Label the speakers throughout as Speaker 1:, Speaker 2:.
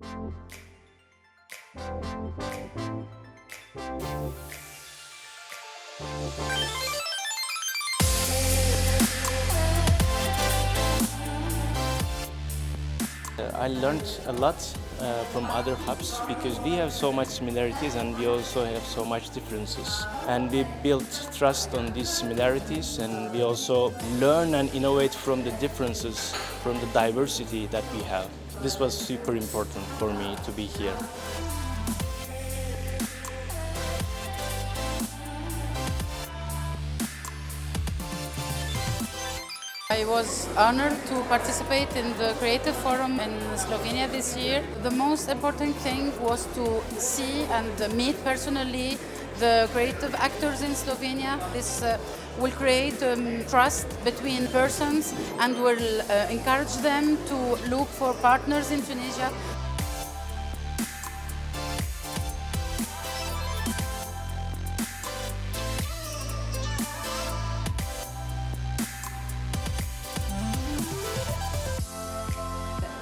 Speaker 1: I learned a lot from other hubs because we have so much similarities and we also have so much differences. And we built trust on these similarities, and we also learn and innovate from the differences, from the diversity that we have. This was super important for me to be here.
Speaker 2: I was honored to participate in the Creative Forum in Slovenia this year. The most important thing was to see and meet personally the creative actors in Slovenia. This will create trust between persons and will encourage them to look for partners in Tunisia.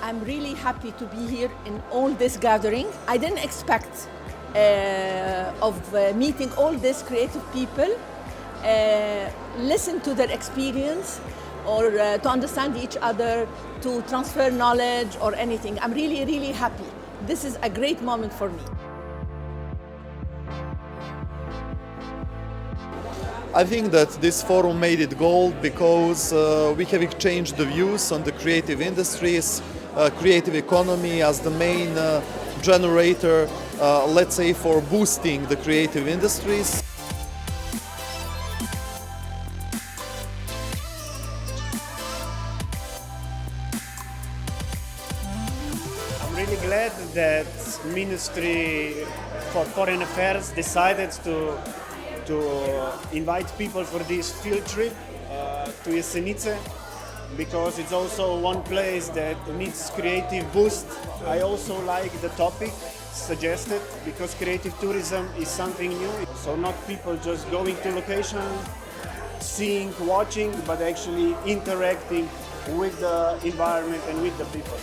Speaker 3: I'm really happy to be here in all this gathering. I didn't expect of meeting all these creative people, listen to their experience, or to understand each other, to transfer knowledge or anything. I'm really, really happy. This is a great moment for me.
Speaker 4: I think that this forum made it gold because we have exchanged the views on the creative industries, creative economy as the main generator, let's say, for boosting the creative industries.
Speaker 5: I'm really glad that Ministry for Foreign Affairs decided to invite people for this field trip to Jesenice, because it's also one place that needs creative boost. I also like the topic suggested because creative tourism is something new. So not people just going to location, seeing, watching, but actually interacting with the environment and with the people.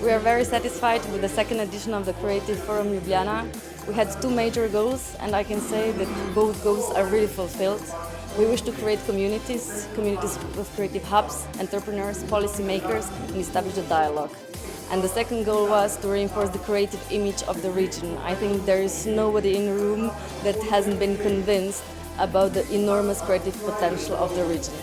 Speaker 6: We are very satisfied with the second edition of the Creative Forum Ljubljana. We had two major goals, and I can say that both goals are really fulfilled. We wish to create communities with creative hubs, entrepreneurs, policymakers, and establish a dialogue. And the second goal was to reinforce the creative image of the region. I think there is nobody in the room that hasn't been convinced about the enormous creative potential of the region.